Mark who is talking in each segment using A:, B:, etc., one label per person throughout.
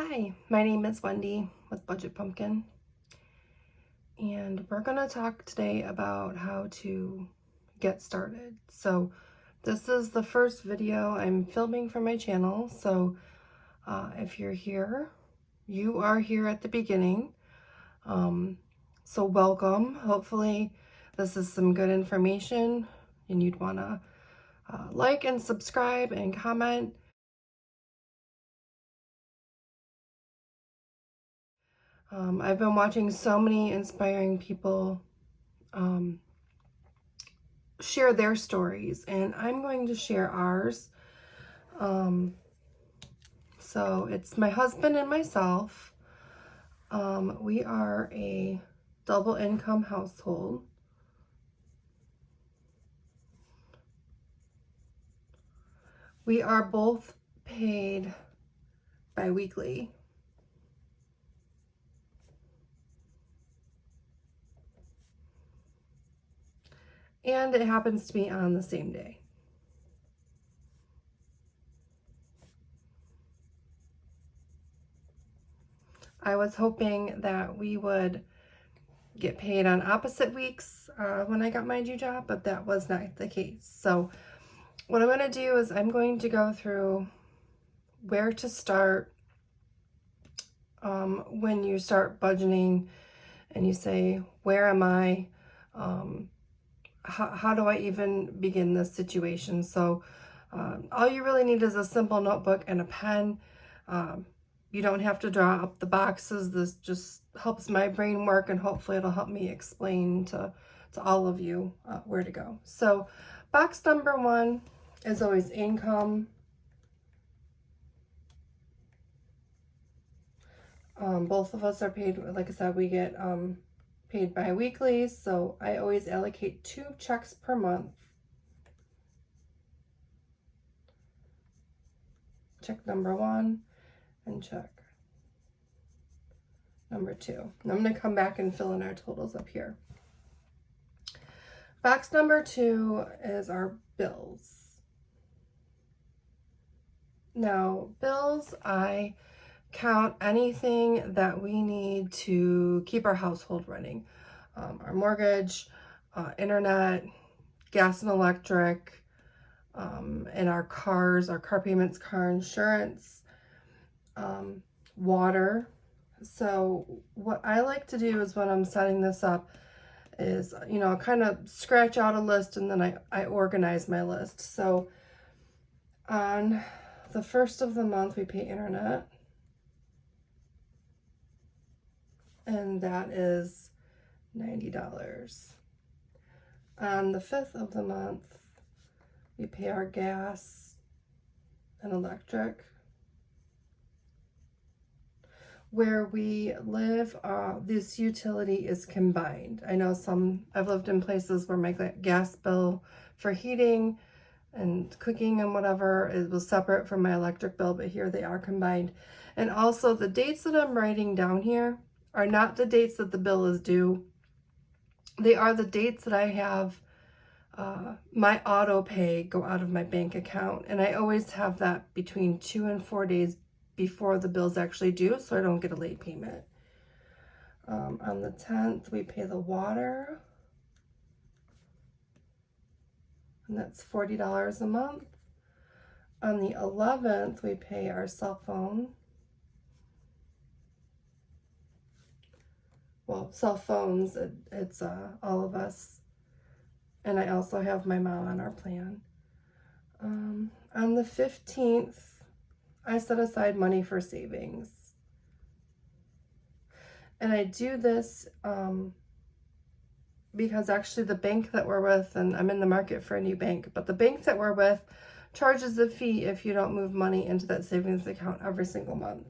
A: Hi, my name is Wendy with Budget Pumpkin, and we're going to talk today about how to get started. So this is the first video I'm filming for my channel, so if you're here, you are here at the beginning. So welcome. Hopefully this is some good information, and you'd want to like and subscribe and comment. I've been watching so many inspiring people share their stories, and I'm going to share ours. So it's my husband and myself. We are a double income household. We are both paid bi-weekly. And it happens to be on the same day. I was hoping that we would get paid on opposite weeks when I got my new job, but that was not the case. So what I'm going to do is I'm going to go through where to start when you start budgeting and you say, where am I? How do I even begin this situation? So all you really need is a simple notebook and a pen. You don't have to draw up the boxes. This just helps my brain work, and hopefully it'll help me explain to all of you where to go. So box number 1 is always income. Both of us are paid, like I said, we get paid bi-weekly, so I always allocate 2 checks per month. Check number 1 and check number 2. And I'm going to come back and fill in our totals up here. Box number 2 is our bills. Now, bills, I count anything that we need to keep our household running. Our mortgage, internet, gas and electric, and our cars, our car payments, car insurance, water. So what I like to do is when I'm setting this up is, kind of scratch out a list, and then I organize my list. So on the first of the month, we pay internet. And that is $90. On the 5th of the month, we pay our gas and electric. Where we live, this utility is combined. I know I've lived in places where my gas bill for heating and cooking and whatever, it was separate from my electric bill, but here they are combined. And also the dates that I'm writing down here are not the dates that the bill is due. They are the dates that I have my auto pay go out of my bank account, and I always have that between 2 and 4 days before the bill's actually due, so I don't get a late payment. On the 10th, we pay the water, and that's $40 a month. On the 11th, we pay our cell phone. Well, cell phones, it's all of us. And I also have my mom on our plan. On the 15th, I set aside money for savings. And I do this because actually the bank that we're with, and I'm in the market for a new bank, but the bank that we're with charges a fee if you don't move money into that savings account every single month.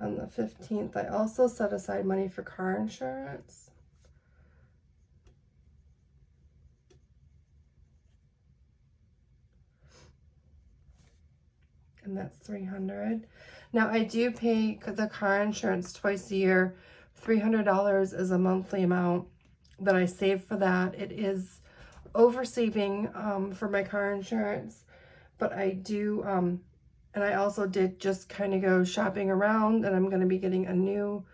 A: On the 15th, I also set aside money for car insurance. And that's $300. Now I do pay the car insurance twice a year. $300 is a monthly amount that I save for that. It is over saving for my car insurance, but I do And I also did just kind of go shopping around, and I'm going to be getting a new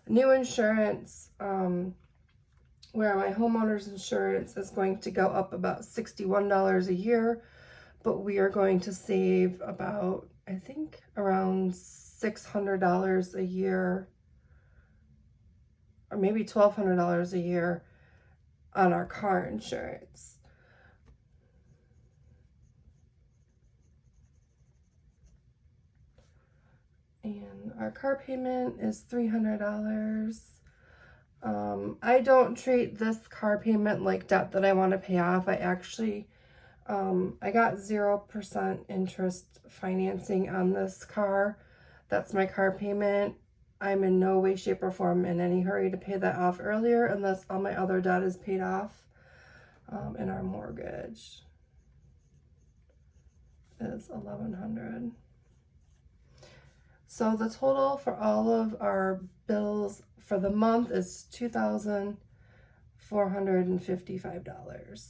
A: insurance, where my homeowner's insurance is going to go up about $61 a year, but we are going to save about, I think, around $600 a year, or maybe $1,200 a year on our car insurance. And our car payment is $300. I don't treat this car payment like debt that I want to pay off. I actually, I got 0% interest financing on this car. That's my car payment. I'm in no way, shape, or form in any hurry to pay that off earlier unless all my other debt is paid off. And our mortgage is $1,100. So the total for all of our bills for the month is $2,455.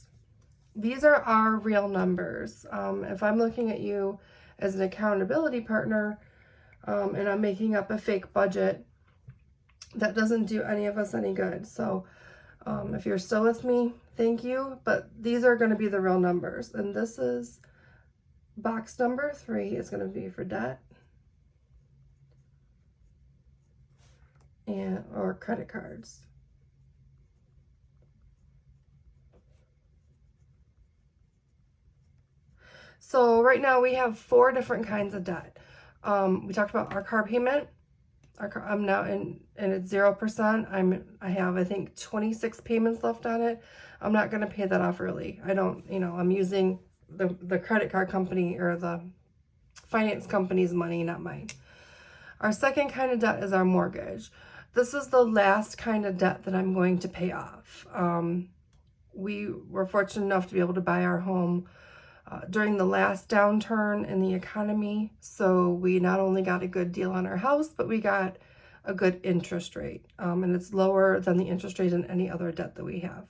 A: These are our real numbers. If I'm looking at you as an accountability partner, and I'm making up a fake budget, that doesn't do any of us any good. So if you're still with me, thank you, but these are going to be the real numbers. And this is box number 3 is going to be for debt or credit cards. So right now we have 4 different kinds of debt. We talked about our car payment. I'm now and it's 0%. I have, I think, 26 payments left on it. I'm not going to pay that off early. I don't, I'm using the credit card company or the finance company's money, not mine. Our second kind of debt is our mortgage. This is the last kind of debt that I'm going to pay off. We were fortunate enough to be able to buy our home during the last downturn in the economy. So we not only got a good deal on our house, but we got a good interest rate. And it's lower than the interest rate in any other debt that we have.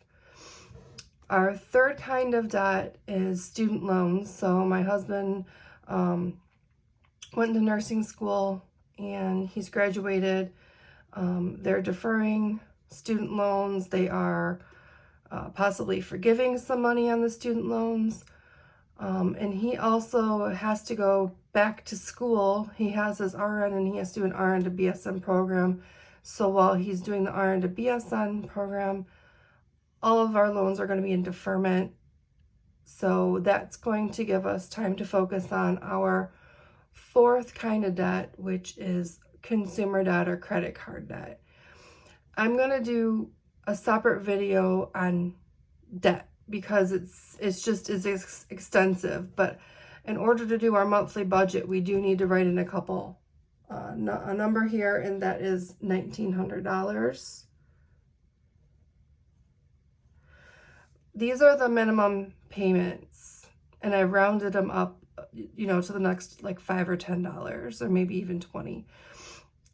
A: Our third kind of debt is student loans. So my husband went to nursing school and he's graduated. They're deferring student loans. They are possibly forgiving some money on the student loans. And he also has to go back to school. He has his RN and he has to do an RN to BSN program. So while he's doing the RN to BSN program, all of our loans are going to be in deferment. So that's going to give us time to focus on our fourth kind of debt, which is consumer debt or credit card debt. I'm going to do a separate video on debt because it's just as extensive, but in order to do our monthly budget, we do need to write in a couple, a number here, and that is $1,900. These are the minimum payments, and I rounded them up, to the next like $5 or $10, or maybe even 20.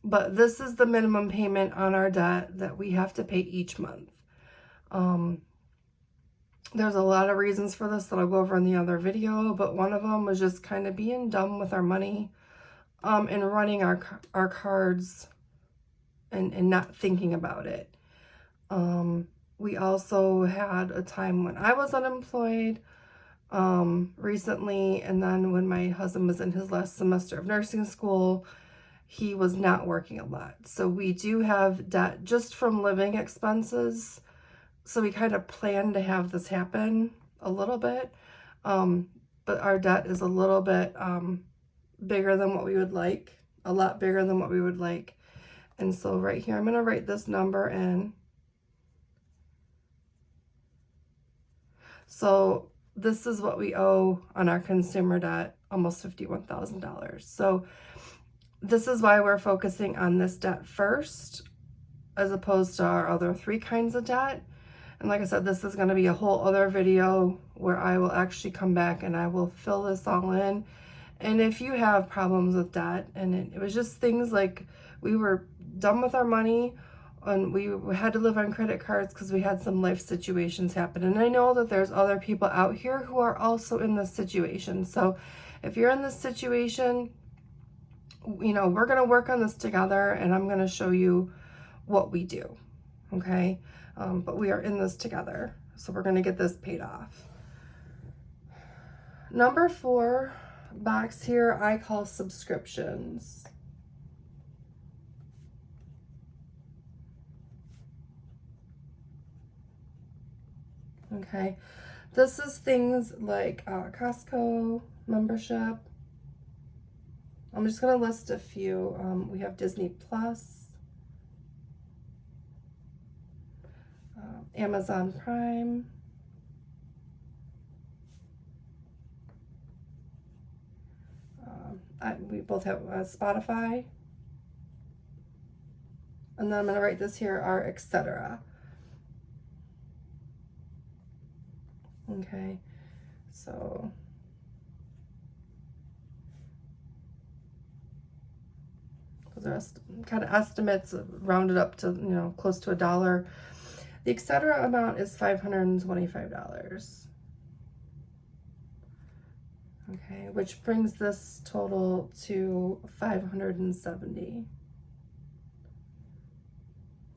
A: But this is the minimum payment on our debt that we have to pay each month. There's a lot of reasons for this that I'll go over in the other video, but one of them was just kind of being dumb with our money, and running our cards and not thinking about it. We also had a time when I was unemployed recently, and then when my husband was in his last semester of nursing school, he was not working a lot. So we do have debt just from living expenses. So we kind of planned to have this happen a little bit, but our debt is a little bit bigger than what we would like, a lot bigger than what we would like. And so right here, I'm going to write this number in. So this is what we owe on our consumer debt, almost $51,000. So this is why we're focusing on this debt first, as opposed to our other 3 kinds of debt. And like I said, this is going to be a whole other video where I will actually come back and I will fill this all in. And if you have problems with debt, and it was just things like we were done with our money and we had to live on credit cards because we had some life situations happen. And I know that there's other people out here who are also in this situation. So if you're in this situation, you know, we're going to work on this together, and I'm going to show you what we do. Okay. But we are in this together. So we're going to get this paid off. Number 4 box here, I call subscriptions. Okay. This is things like Costco membership. I'm just going to list a few. We have Disney Plus, Amazon Prime, we both have Spotify, and then I'm going to write this here, our etc. Okay, so those are kind of estimates rounded up to, you know, close to $1. The etc. amount is $525. Okay, which brings this total to $570.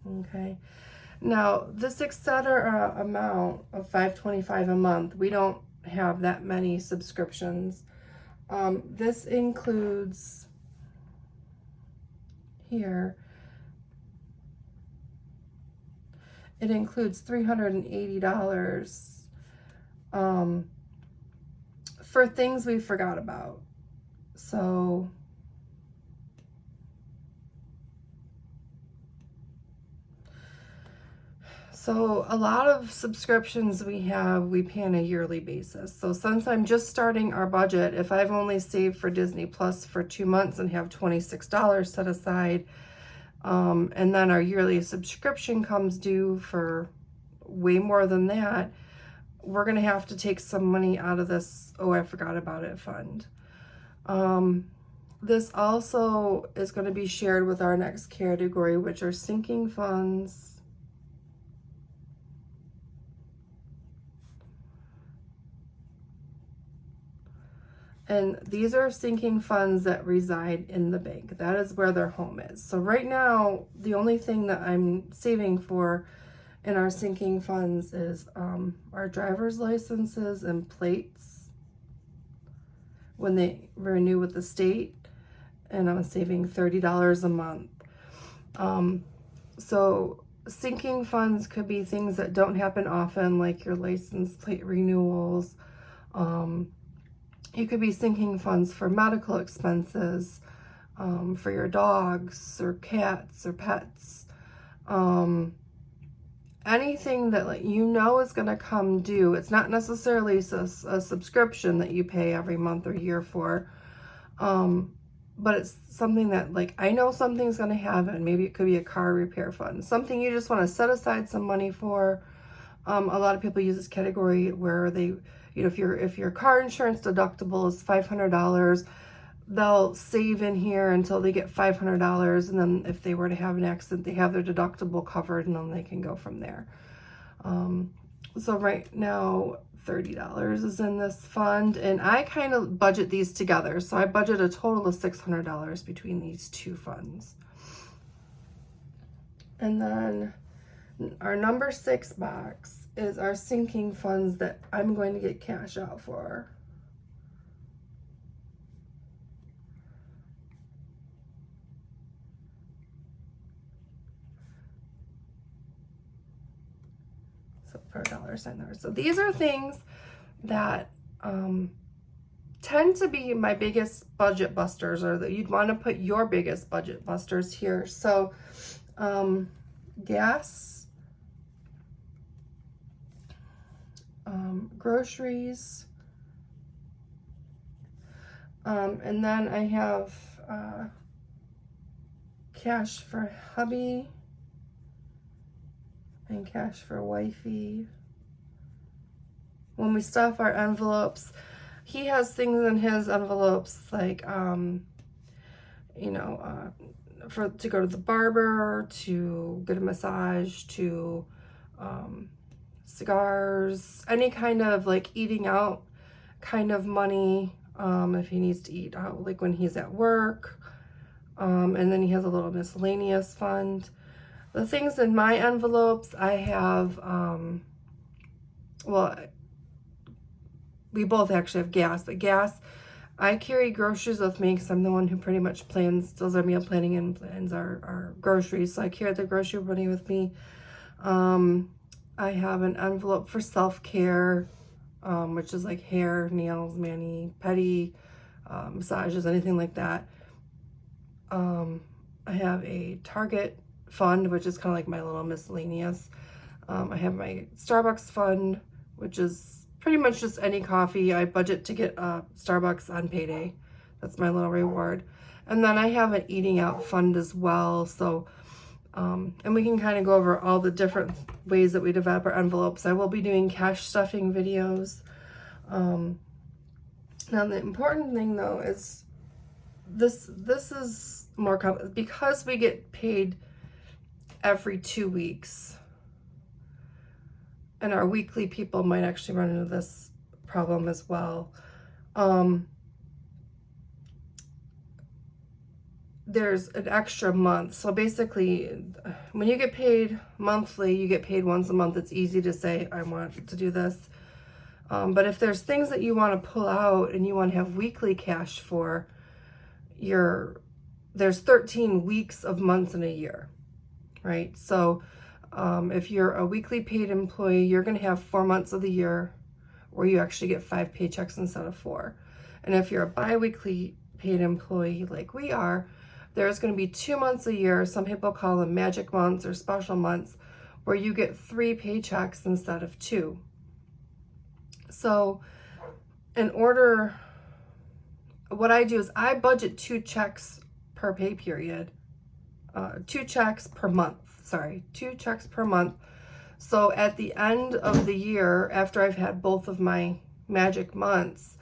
A: Okay, now this etc. amount of $525 a month, we don't have that many subscriptions. This includes here, it includes $380 for things we forgot about. So a lot of subscriptions we pay on a yearly basis. So since I'm just starting our budget, if I've only saved for Disney Plus for 2 months and have $26 set aside, and then our yearly subscription comes due for way more than that, we're going to have to take some money out of this "oh, I forgot about it" fund. This also is going to be shared with our next category, which are sinking funds. And these are sinking funds that reside in the bank. That is where their home is. So right now, the only thing that I'm saving for in our sinking funds is our driver's licenses and plates when they renew with the state. And I'm saving $30 a month. So sinking funds could be things that don't happen often, like your license plate renewals. You could be sinking funds for medical expenses, for your dogs or cats or pets. Anything that you know is going to come due. It's not necessarily a subscription that you pay every month or year for, but it's something that I know something's going to happen. Maybe it could be a car repair fund, something you just want to set aside some money for. A lot of people use this category where they, if your car insurance deductible is $500, they'll save in here until they get $500, and then if they were to have an accident, they have their deductible covered, and then they can go from there. So right now, $30 is in this fund, and I kind of budget these together. So I budget a total of $600 between these two funds. And then our number 6 box is our sinking funds that I'm going to get cash out for. So for a $1 there. So these are things that tend to be my biggest budget busters, or that you'd want to put your biggest budget busters here. So gas, groceries, and then I have cash for hubby and cash for wifey. When we stuff our envelopes, he has things in his envelopes like to go to the barber, to get a massage, to cigars, any kind of eating out kind of money. if he needs to eat out, like when he's at work. And then he has a little miscellaneous fund. The things in my envelopes, I have, well, we both actually have gas, but gas, I carry groceries with me because I'm the one who pretty much does our meal planning and plans our groceries. So I carry the grocery money with me. I have an envelope for self-care, which is like hair, nails, mani-pedi, massages, anything like that. I have a Target fund, which is kind of like my little miscellaneous. I have my Starbucks fund, which is pretty much just any coffee. I budget to get Starbucks on payday. That's my little reward. And then I have an eating out fund as well. So, and we can kind of go over all the different ways that we develop our envelopes. I will be doing cash stuffing videos. Now the important thing though is this is more complicated because we get paid every 2 weeks. And our weekly people might actually run into this problem as well. There's an extra month. So basically, when you get paid monthly, you get paid once a month. It's easy to say, I want to do this. But if there's things that you want to pull out and you want to have weekly cash for, there's 13 weeks of months in a year, right? So if you're a weekly paid employee, you're going to have 4 months of the year where you actually get 5 paychecks instead of 4. And if you're a bi-weekly paid employee like we are, there's going to be 2 months a year. Some people call them magic months or special months, where you get 3 paychecks instead of 2. So in order, what I do is I budget 2 checks per pay period, 2 checks per month. Sorry, 2 checks per month. So at the end of the year, after I've had both of my magic months,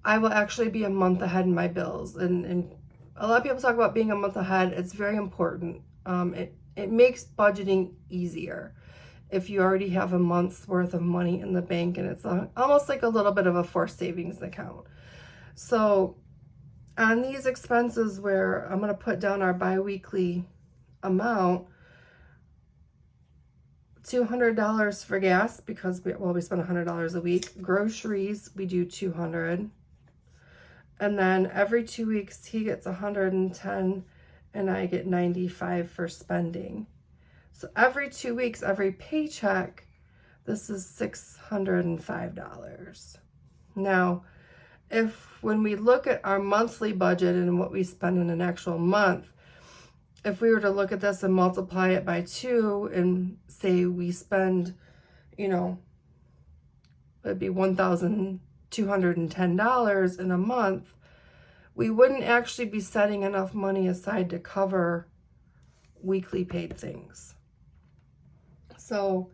A: I will actually be a month ahead in my bills. And a lot of people talk about being a month ahead. It's very important. It makes budgeting easier if you already have a month's worth of money in the bank, and it's almost like a little bit of a forced savings account. So on these expenses where I'm going to put down our bi-weekly amount, $200 for gas because we spend $100 a week. Groceries, we do $200. And then every 2 weeks, he gets $110 and I get $95 for spending. So every 2 weeks, every paycheck, this is $605. Now, when we look at our monthly budget and what we spend in an actual month, if we were to look at this and multiply it by 2 and say we spend, it'd be $1,210 in a month, we wouldn't actually be setting enough money aside to cover weekly paid things. So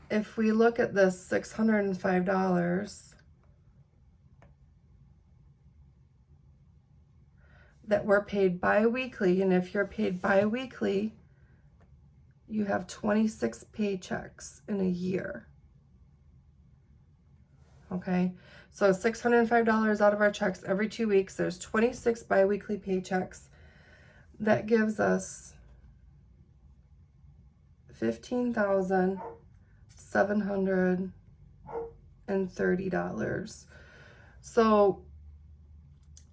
A: if we look at this $605 that we're paid bi-weekly, and if you're paid bi-weekly, you have 26 paychecks in a year. Okay, so $605 out of our checks every 2 weeks. There's 26 bi-weekly paychecks. That gives us $15,730. So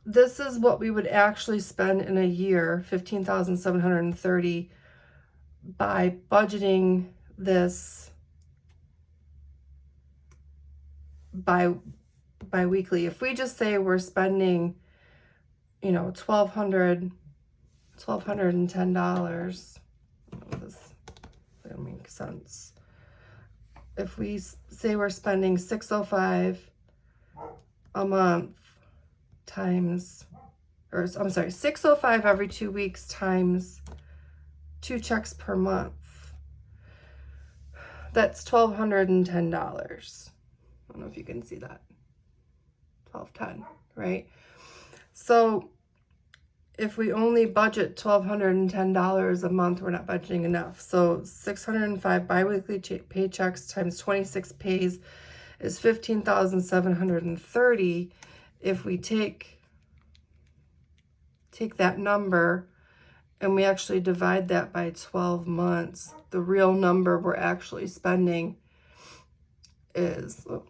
A: this is what we would actually spend in a year, $15,730, by budgeting this bi-weekly. If we just say we're spending, $1,210, this doesn't make sense. If we say we're spending $605 a month times, $605 every 2 weeks times 2 checks per month, that's $1,210. I don't know if you can see that. $1,210, right? So if we only budget $1,210 a month, we're not budgeting enough. So 605 biweekly paychecks times 26 pays is $15,730. if we take that number and we actually divide that by 12 months, the real number we're actually spending is, I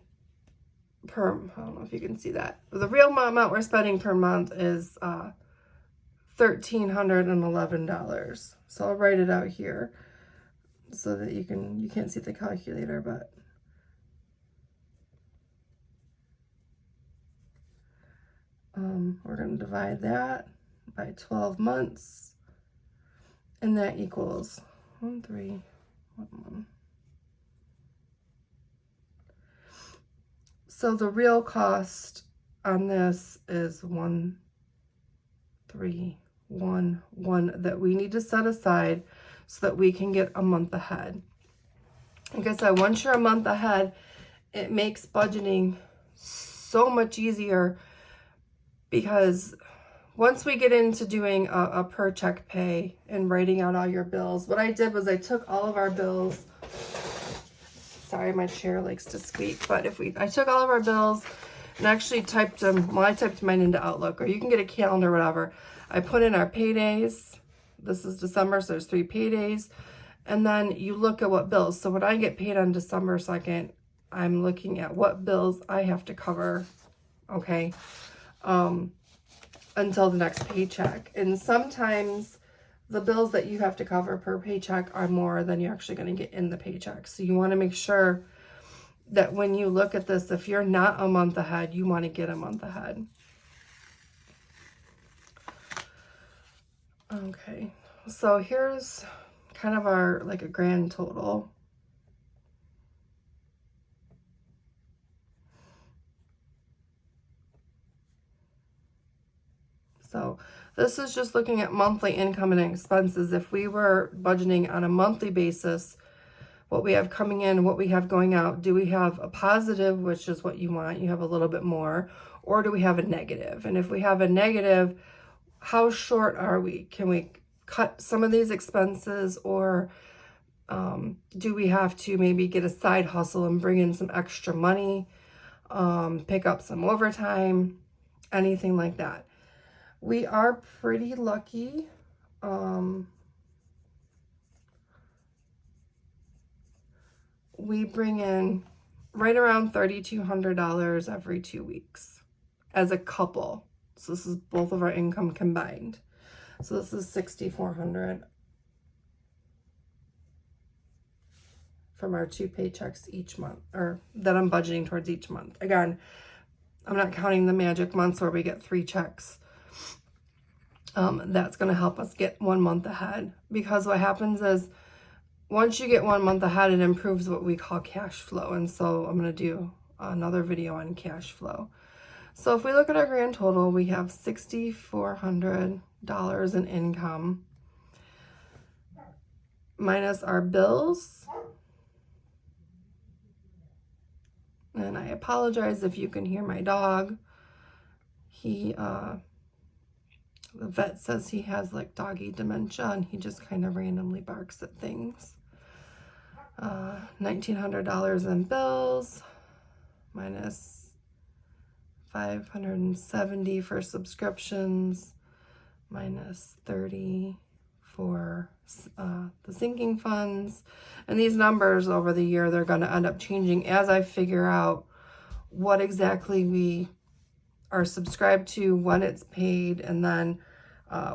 A: don't know if you can see that. The real amount we're spending per month is $1,311. So I'll write it out here so that you can't see the calculator, but we're going to divide that by 12 months. And that equals 1,311. So the real cost on this is 1,311 that we need to set aside so that we can get a month ahead. Like I said, once you're a month ahead, it makes budgeting so much easier, because once we get into doing a per check pay and writing out all your bills, what I did was I took all of our bills. Sorry, my chair likes to squeak, but I took all of our bills and actually typed them. Well, I typed mine into Outlook, or you can get a calendar, whatever. I put in our paydays. This is December, so there's 3 paydays. And then you look at what bills. So when I get paid on December 2nd, I'm looking at what bills I have to cover, okay, until the next paycheck. And sometimes the bills that you have to cover per paycheck are more than you're actually going to get in the paycheck. So you want to make sure that when you look at this, if you're not a month ahead, you want to get a month ahead. Okay, so here's kind of our, like, a grand total. So this is just looking at monthly income and expenses. If we were budgeting on a monthly basis, what we have coming in, what we have going out, do we have a positive, which is what you want, you have a little bit more, or do we have a negative? And if we have a negative, how short are we? Can we cut some of these expenses, or do we have to maybe get a side hustle and bring in some extra money, pick up some overtime, anything like that? We are pretty lucky. We bring in right around $3,200 every 2 weeks as a couple. So this is both of our income combined. So this is $6,400 from our 2 paychecks each month, or that I'm budgeting towards each month. Again, I'm not counting the magic months where we get 3 checks. That's going to help us get 1 month ahead, because what happens is once you get 1 month ahead, it improves what we call cash flow. And so I'm going to do another video on cash flow. So if we look at our grand total, we have $6,400 in income minus our bills. And I apologize if you can hear my dog. The vet says he has like doggy dementia, and he just kind of randomly barks at things. $1,900 in bills minus $570 for subscriptions minus $30 for the sinking funds. And these numbers over the year, they're going to end up changing as I figure out what exactly we are subscribed to, when it's paid, and then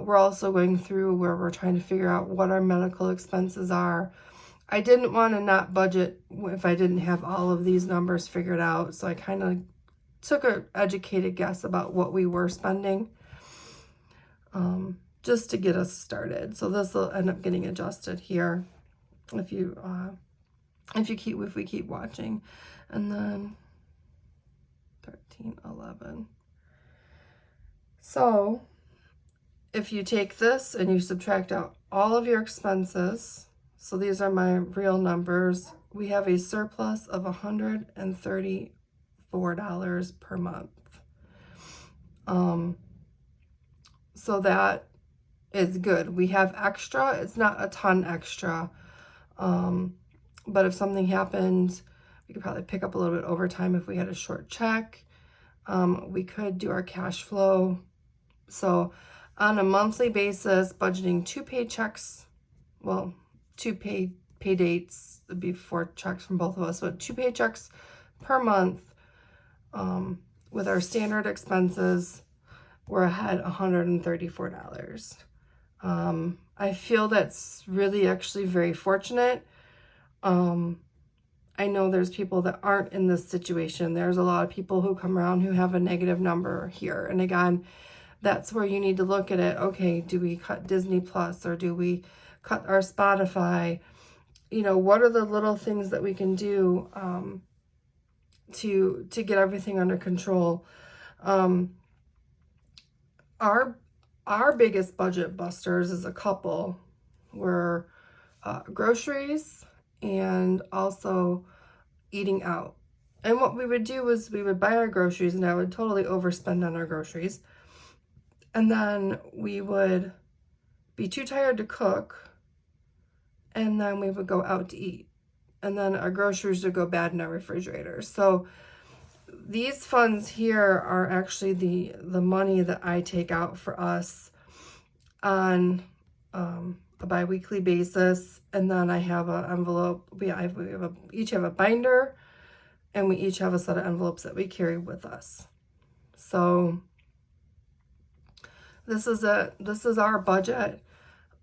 A: we're also going through where we're trying to figure out what our medical expenses are. I didn't want to not budget if I didn't have all of these numbers figured out, so I kind of took an educated guess about what we were spending, just to get us started. So this will end up getting adjusted here if we keep watching. And then 1311. So if you take this and you subtract out all of your expenses, so these are my real numbers, we have a surplus of $134 per month. So that is good. We have extra. It's not a ton extra, but if something happened, we could probably pick up a little bit overtime if we had a short check. We could do our cash flow. So on a monthly basis, budgeting 2 paychecks, well, 2 pay dates, it'd be 4 checks from both of us, but 2 paychecks per month. With our standard expenses, we're ahead $134. I feel that's really actually very fortunate. I know there's people that aren't in this situation. There's a lot of people who come around who have a negative number here. And again, that's where you need to look at it. Okay, do we cut Disney Plus or do we cut our Spotify? You know, what are the little things that we can do to get everything under control? Our biggest budget busters is a couple. Were groceries and also eating out. And what we would do is we would buy our groceries, and I would totally overspend on our groceries. And then we would be too tired to cook, and then we would go out to eat. And then our groceries would go bad in our refrigerator. So these funds here are actually the money that I take out for us on a bi-weekly basis. And then I have an envelope. We each have a binder, and we each have a set of envelopes that we carry with us. So this is our budget.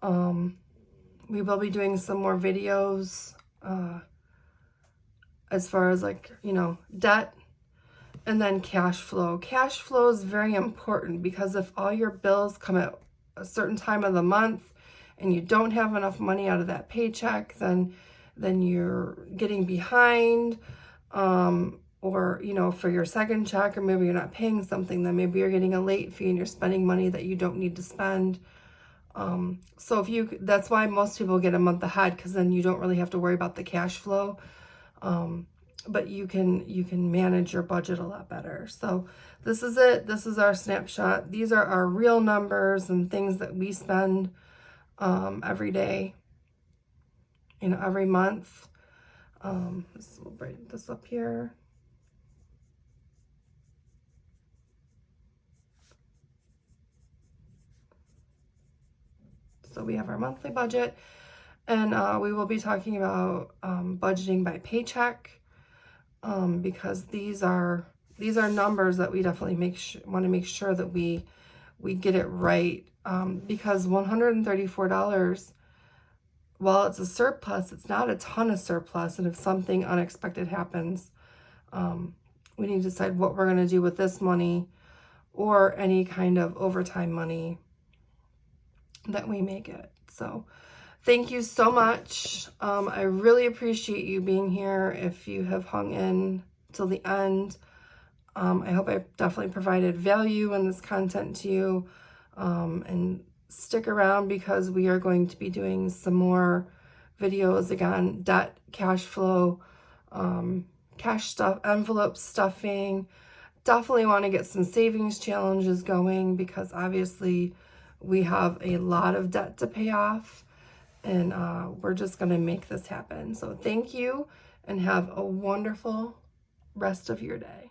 A: We will be doing some more videos as far as, like, you know, debt. And then cash flow. Cash flow is very important, because if all your bills come at a certain time of the month and you don't have enough money out of that paycheck, then you're getting behind. Or, you know, for your second check, or maybe you're not paying something, then maybe you're getting a late fee and you're spending money that you don't need to spend. So that's why most people get a month ahead, because then you don't really have to worry about the cash flow. But you can manage your budget a lot better. So this is it. This is our snapshot. These are our real numbers and things that we spend every day, you know, every month. We'll bring this up here. So we have our monthly budget, and we will be talking about budgeting by paycheck. Because these are numbers that we definitely want to make sure that we get it right. Because $134, while it's a surplus, it's not a ton of surplus. And if something unexpected happens, we need to decide what we're going to do with this money, or any kind of overtime money that we may get. So thank you so much. I really appreciate you being here. If you have hung in till the end, I hope I definitely provided value in this content to you. And stick around, because we are going to be doing some more videos, again, debt, cash flow, cash stuff, envelope stuffing. Definitely want to get some savings challenges going, because obviously we have a lot of debt to pay off. And we're just going to make this happen. So thank you, and have a wonderful rest of your day.